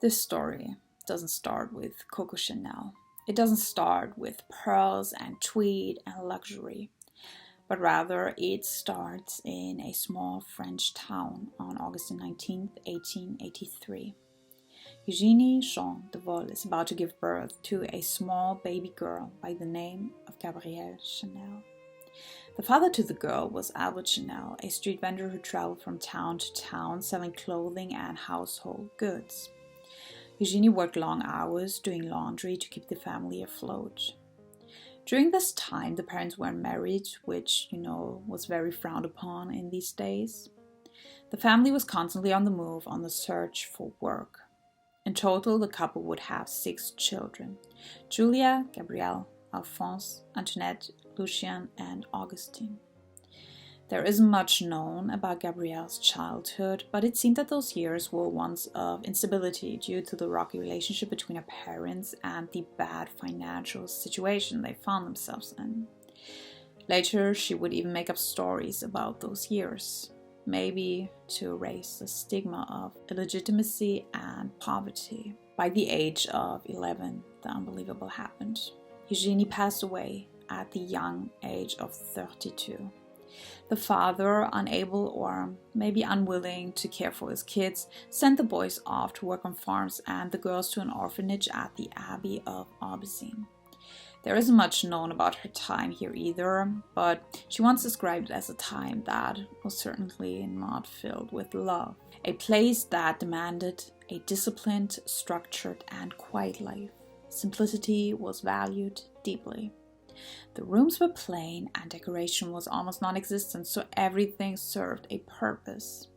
This story doesn't start with Coco Chanel. It doesn't start with pearls and tweed and luxury, but rather it starts in a small French town on August 19th, 1883. Eugénie Jean de Vol is about to give birth to a small baby girl by the name of Gabrielle Chanel. The father to the girl was Albert Chanel, a street vendor who traveled from town to town selling clothing and household goods. Eugénie worked long hours doing laundry to keep the family afloat. During this time, the parents weren't married, which, was very frowned upon in these days. The family was constantly on the move, on the search for work. In total, the couple would have 6 children: Julia, Gabrielle, Alphonse, Antoinette, Lucien, and Augustine. There isn't much known about Gabrielle's childhood, but it seemed that those years were ones of instability due to the rocky relationship between her parents and the bad financial situation they found themselves in. Later, she would even make up stories about those years, maybe to erase the stigma of illegitimacy and poverty. By the age of 11, the unbelievable happened. Eugénie passed away at the young age of 32. The father, unable or maybe unwilling to care for his kids, sent the boys off to work on farms and the girls to an orphanage at the Abbey of Aubusson. There isn't much known about her time here either, but she once described it as a time that was certainly not filled with love. A place that demanded a disciplined, structured, and quiet life. Simplicity was valued deeply. The rooms were plain and decoration was almost non-existent, so everything served a purpose.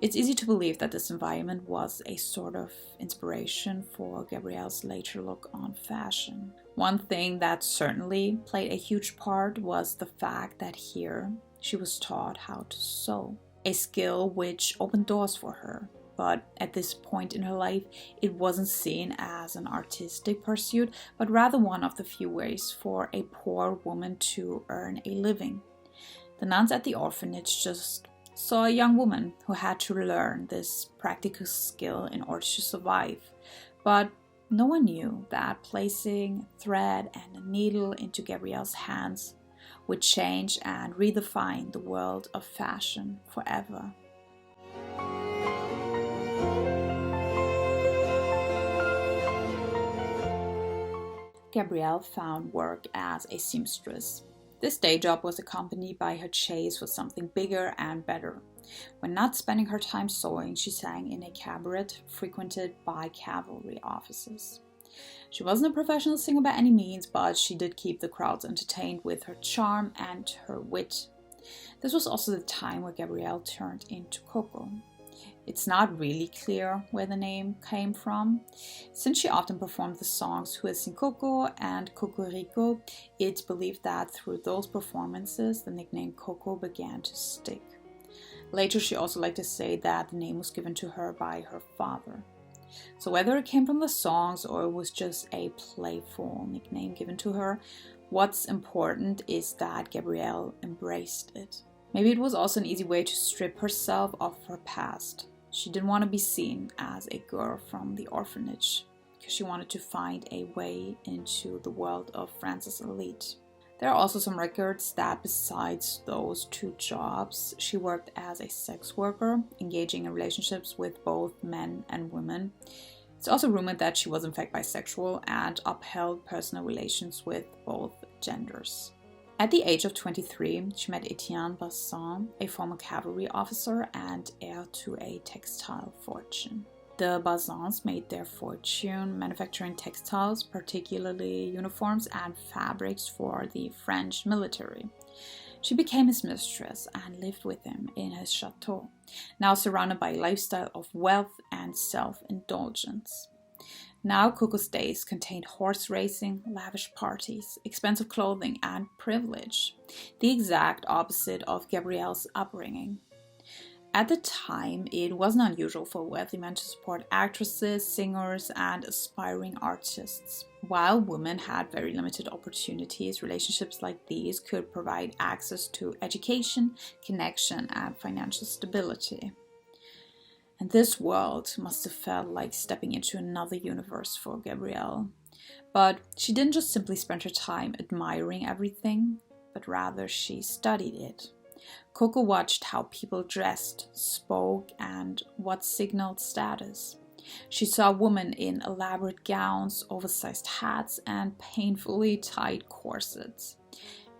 It's easy to believe that this environment was a sort of inspiration for Gabrielle's later look on fashion. One thing that certainly played a huge part was the fact that here she was taught how to sew, a skill which opened doors for her. But at this point in her life, it wasn't seen as an artistic pursuit, but rather one of the few ways for a poor woman to earn a living. The nuns at the orphanage just saw a young woman who had to learn this practical skill in order to survive. But no one knew that placing thread and a needle into Gabrielle's hands would change and redefine the world of fashion forever. Gabrielle found work as a seamstress. This day job was accompanied by her chase for something bigger and better. When not spending her time sewing, she sang in a cabaret frequented by cavalry officers. She wasn't a professional singer by any means, but she did keep the crowds entertained with her charm and her wit. This was also the time where Gabrielle turned into Coco. It's not really clear where the name came from. Since she often performed the songs Who Has Seen Coco and Cocorico, it's believed that through those performances, the nickname Coco began to stick. Later, she also liked to say that the name was given to her by her father. So whether it came from the songs or it was just a playful nickname given to her, what's important is that Gabrielle embraced it. Maybe it was also an easy way to strip herself of her past. She didn't want to be seen as a girl from the orphanage because she wanted to find a way into the world of France's elite. There are also some records that besides those 2 jobs, she worked as a sex worker, engaging in relationships with both men and women. It's also rumored that she was in fact bisexual and upheld personal relations with both genders. At the age of 23, she met Etienne Bassin, a former cavalry officer and heir to a textile fortune. The Bassins made their fortune manufacturing textiles, particularly uniforms and fabrics for the French military. She became his mistress and lived with him in his chateau, now surrounded by a lifestyle of wealth and self-indulgence. Now Coco's days contained horse racing, lavish parties, expensive clothing, and privilege, the exact opposite of Gabrielle's upbringing. At the time, it wasn't unusual for wealthy men to support actresses, singers, and aspiring artists. While women had very limited opportunities, relationships like these could provide access to education, connection, and financial stability. And this world must have felt like stepping into another universe for Gabrielle. But she didn't just simply spend her time admiring everything, but rather she studied it. Coco watched how people dressed, spoke, and what signaled status. She saw women in elaborate gowns, oversized hats, and painfully tight corsets.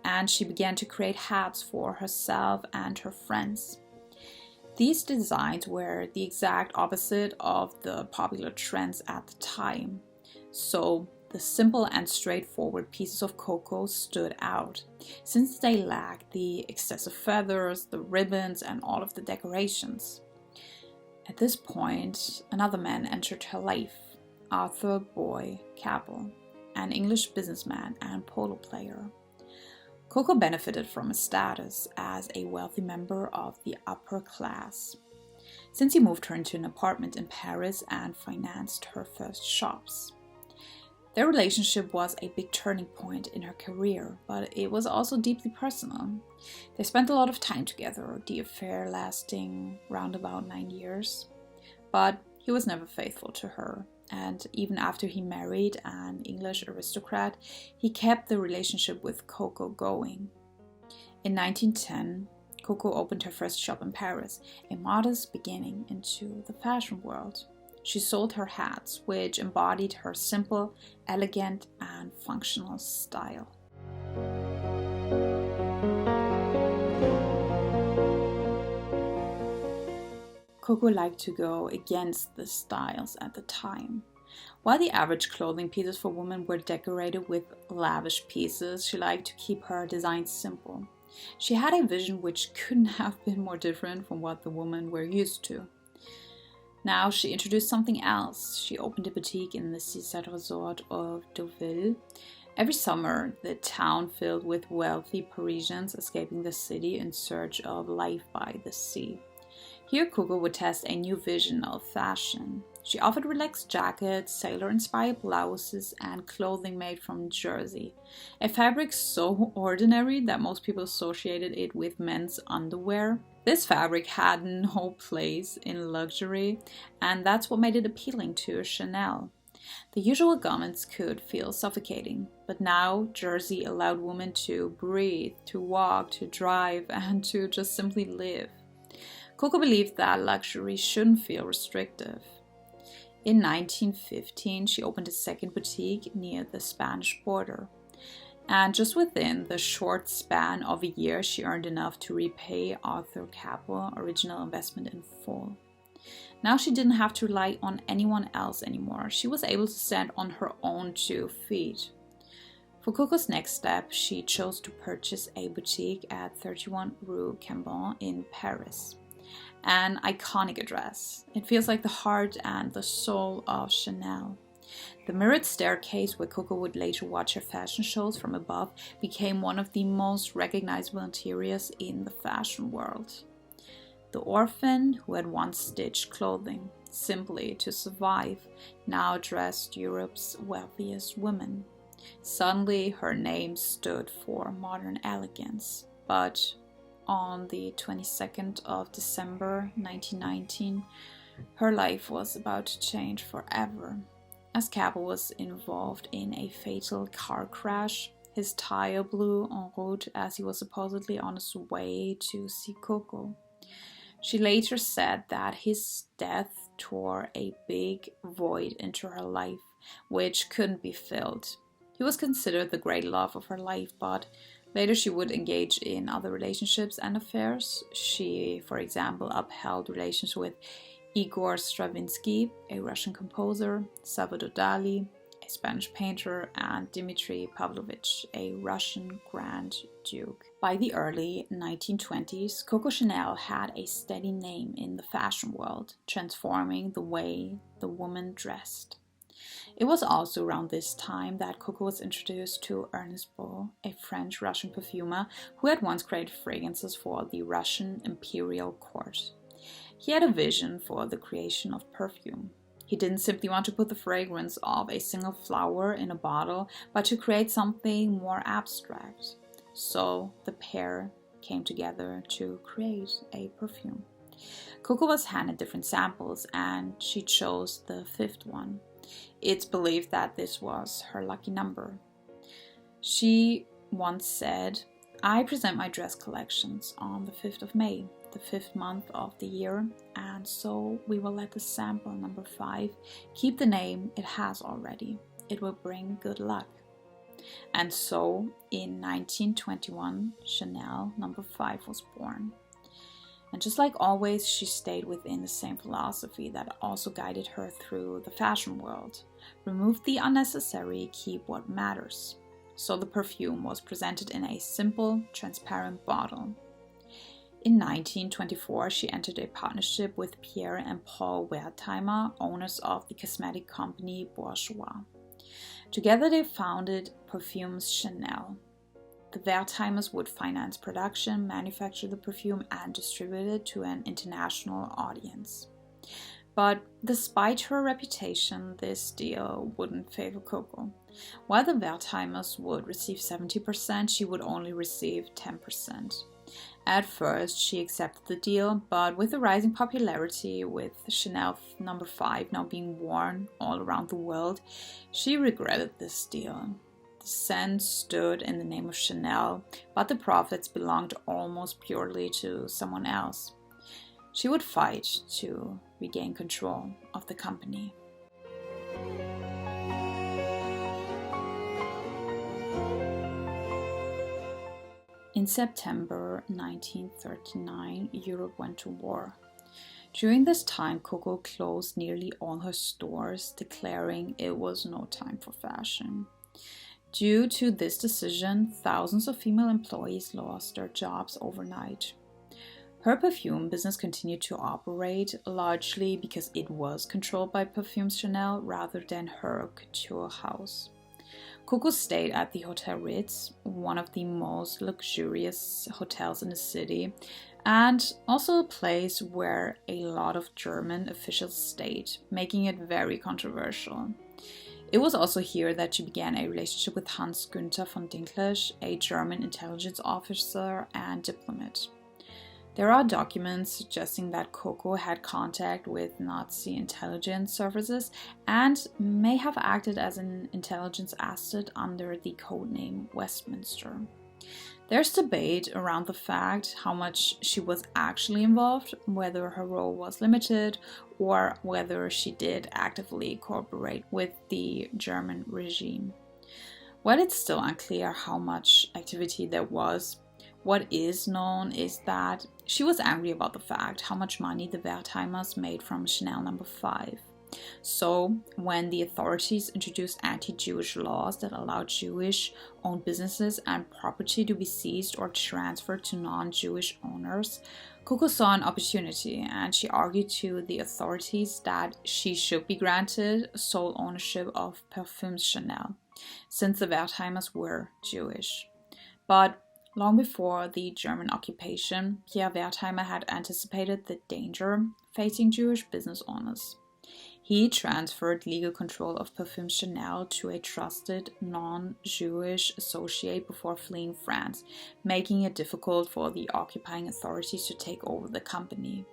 And she began to create hats for herself and her friends. These designs were the exact opposite of the popular trends at the time. So the simple and straightforward pieces of Coco stood out, since they lacked the excessive feathers, the ribbons, and all of the decorations. At this point, another man entered her life, Arthur Boy Capel, an English businessman and polo player. Coco benefited from his status as a wealthy member of the upper class, since he moved her into an apartment in Paris and financed her first shops. Their relationship was a big turning point in her career, but it was also deeply personal. They spent a lot of time together, the affair lasting round about 9 years. But he was never faithful to her, and even after he married an English aristocrat, he kept the relationship with Coco going. In 1910, Coco opened her first shop in Paris, a modest beginning into the fashion world. She sold her hats, which embodied her simple, elegant, and functional style. Coco liked to go against the styles at the time. While the average clothing pieces for women were decorated with lavish pieces, she liked to keep her designs simple. She had a vision which couldn't have been more different from what the women were used to. Now she introduced something else. She opened a boutique in the seaside resort of Deauville. Every summer, the town filled with wealthy Parisians escaping the city in search of life by the sea. Here, Coco would test a new vision of fashion. She offered relaxed jackets, sailor-inspired blouses, and clothing made from jersey, a fabric so ordinary that most people associated it with men's underwear. This fabric had no place in luxury, and that's what made it appealing to Chanel. The usual garments could feel suffocating, but now jersey allowed women to breathe, to walk, to drive, and to just simply live. Coco believed that luxury shouldn't feel restrictive. In 1915, she opened a second boutique near the Spanish border. And just within the short span of a year, she earned enough to repay Arthur Capel's original investment in full. Now she didn't have to rely on anyone else anymore. She was able to stand on her own 2 feet. For Coco's next step, she chose to purchase a boutique at 31 Rue Cambon in Paris. An iconic address. It feels like the heart and the soul of Chanel. The mirrored staircase where Coco would later watch her fashion shows from above became one of the most recognizable interiors in the fashion world. The orphan who had once stitched clothing simply to survive now dressed Europe's wealthiest women. Suddenly her name stood for modern elegance, but on the 22nd of December 1919, her life was about to change forever. As Capel was involved in a fatal car crash, his tire blew en route as he was supposedly on his way to see Coco. She later said that his death tore a big void into her life, which couldn't be filled. He was considered the great love of her life, but later she would engage in other relationships and affairs. She, for example, upheld relations with Igor Stravinsky, a Russian composer, Salvador Dali, a Spanish painter, and Dmitry Pavlovich, a Russian Grand Duke. By the early 1920s, Coco Chanel had a steady name in the fashion world, transforming the way the woman dressed. It was also around this time that Coco was introduced to Ernest Beau, a French-Russian perfumer who had once created fragrances for the Russian imperial court. He had a vision for the creation of perfume. He didn't simply want to put the fragrance of a single flower in a bottle, but to create something more abstract. So the pair came together to create a perfume. Coco was handed different samples and she chose the fifth one. It's believed that this was her lucky number. She once said, "I present my dress collections on the 5th of May, the 5th month of the year, and so we will let the sample number 5 keep the name it has already. It will bring good luck." And so, in 1921, Chanel number 5 was born. And just like always, she stayed within the same philosophy that also guided her through the fashion world. Remove the unnecessary, keep what matters. So the perfume was presented in a simple, transparent bottle. In 1924, she entered a partnership with Pierre and Paul Wertheimer, owners of the cosmetic company Bourjois. Together they founded Parfums Chanel. The Wertheimers would finance production, manufacture the perfume, and distribute it to an international audience. But despite her reputation, this deal wouldn't favor Coco. While the Wertheimers would receive 70%, she would only receive 10%. At first, she accepted the deal, but with the rising popularity, with Chanel number 5 now being worn all around the world, she regretted this deal. The scent stood in the name of Chanel, but the profits belonged almost purely to someone else. She would fight to regain control of the company. In September 1939, Europe went to war. During this time, Coco closed nearly all her stores, declaring it was no time for fashion. Due to this decision, thousands of female employees lost their jobs overnight. Her perfume business continued to operate, largely because it was controlled by Parfums Chanel rather than her couture house. Coco stayed at the Hotel Ritz, one of the most luxurious hotels in the city, and also a place where a lot of German officials stayed, making it very controversial. It was also here that she began a relationship with Hans Günther von Dinklage, a German intelligence officer and diplomat. There are documents suggesting that Coco had contact with Nazi intelligence services and may have acted as an intelligence asset under the codename Westminster. There's debate around the fact how much she was actually involved, whether her role was limited or whether she did actively cooperate with the German regime. While it's still unclear how much activity there was, what is known is that she was angry about the fact how much money the Wertheimers made from Chanel number 5. So, when the authorities introduced anti-Jewish laws that allowed Jewish-owned businesses and property to be seized or transferred to non-Jewish owners, Coco saw an opportunity and she argued to the authorities that she should be granted sole ownership of Parfums Chanel, since the Wertheimers were Jewish. But long before the German occupation, Pierre Wertheimer had anticipated the danger facing Jewish business owners. He transferred legal control of Parfums Chanel to a trusted non-Jewish associate before fleeing France, making it difficult for the occupying authorities to take over the company.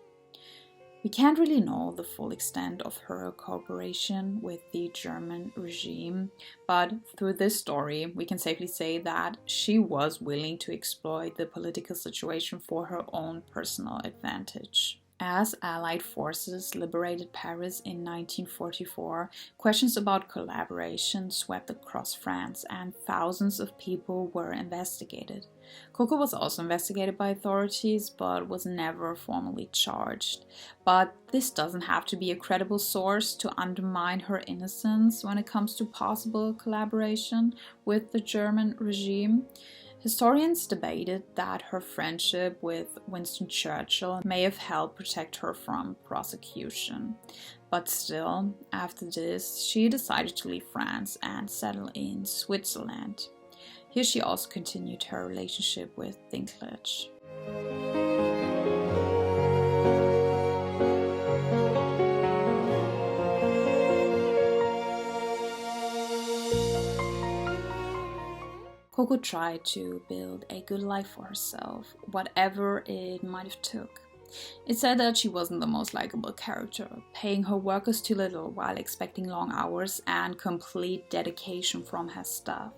We can't really know the full extent of her cooperation with the German regime, but through this story, we can safely say that she was willing to exploit the political situation for her own personal advantage. As Allied forces liberated Paris in 1944, questions about collaboration swept across France and thousands of people were investigated. Coco was also investigated by authorities but was never formally charged. But this doesn't have to be a credible source to undermine her innocence when it comes to possible collaboration with the German regime. Historians debated that her friendship with Winston Churchill may have helped protect her from prosecution. But still, after this, she decided to leave France and settle in Switzerland. Here she also continued her relationship with Dinklage. Coco tried to build a good life for herself, whatever it might have took. It's said that she wasn't the most likable character, paying her workers too little while expecting long hours and complete dedication from her staff.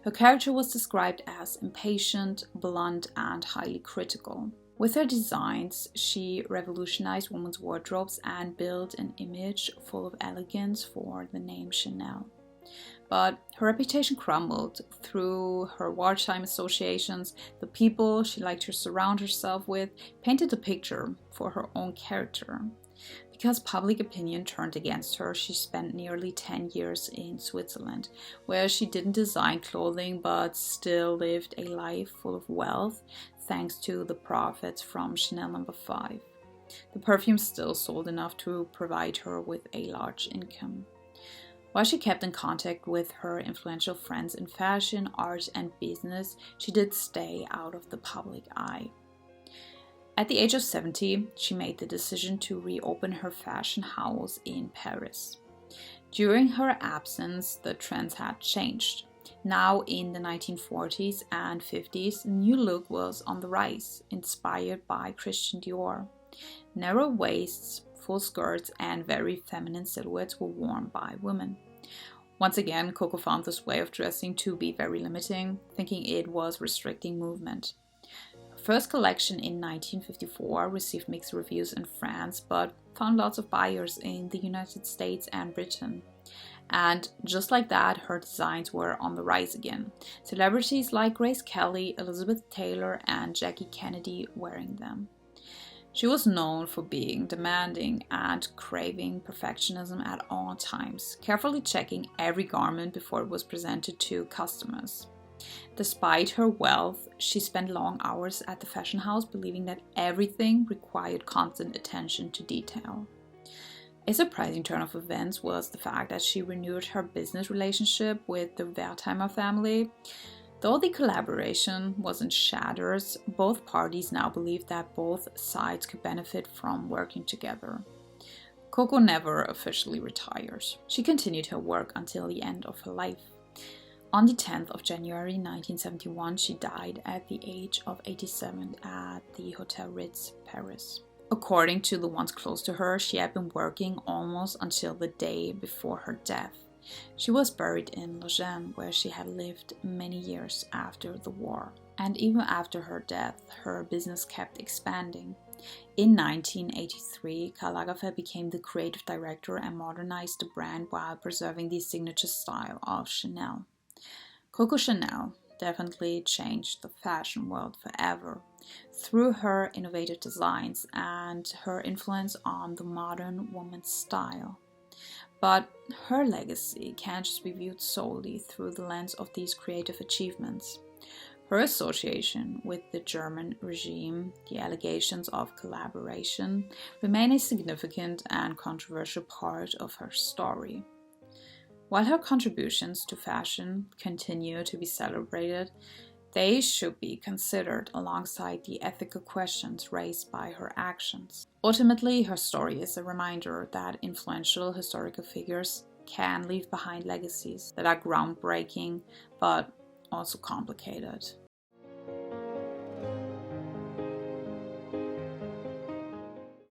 Her character was described as impatient, blunt, and highly critical. With her designs, she revolutionized women's wardrobes and built an image full of elegance for the name Chanel. But her reputation crumbled through her wartime associations. The people she liked to surround herself with painted a picture for her own character. Because public opinion turned against her, she spent nearly 10 years in Switzerland, where she didn't design clothing but still lived a life full of wealth thanks to the profits from Chanel No. 5. The perfume still sold enough to provide her with a large income. While she kept in contact with her influential friends in fashion, art, and business, she did stay out of the public eye. At the age of 70, she made the decision to reopen her fashion house in Paris. During her absence, the trends had changed. Now, in the 1940s and 50s, the new look was on the rise, inspired by Christian Dior. Narrow waists, full skirts, and very feminine silhouettes were worn by women. Once again, Coco found this way of dressing to be very limiting, thinking it was restricting movement. Her first collection in 1954 received mixed reviews in France, but found lots of buyers in the United States and Britain. And just like that, her designs were on the rise again. Celebrities like Grace Kelly, Elizabeth Taylor, and Jackie Kennedy wearing them. She was known for being demanding and craving perfectionism at all times, carefully checking every garment before it was presented to customers. Despite her wealth, she spent long hours at the fashion house believing that everything required constant attention to detail. A surprising turn of events was the fact that she renewed her business relationship with the Wertheimer family. Though the collaboration was in shatters, both parties now believed that both sides could benefit from working together. Coco never officially retired. She continued her work until the end of her life. On the 10th of January 1971, she died at the age of 87 at the Hotel Ritz, Paris. According to the ones close to her, she had been working almost until the day before her death. She was buried in Lausanne, where she had lived many years after the war. And even after her death, her business kept expanding. In 1983, Karl Lagerfeld became the creative director and modernized the brand while preserving the signature style of Chanel. Coco Chanel definitely changed the fashion world forever through her innovative designs and her influence on the modern woman's style. But her legacy can't just be viewed solely through the lens of these creative achievements. Her association with the German regime, the allegations of collaboration, remain a significant and controversial part of her story. While her contributions to fashion continue to be celebrated, they should be considered alongside the ethical questions raised by her actions. Ultimately, her story is a reminder that influential historical figures can leave behind legacies that are groundbreaking but also complicated.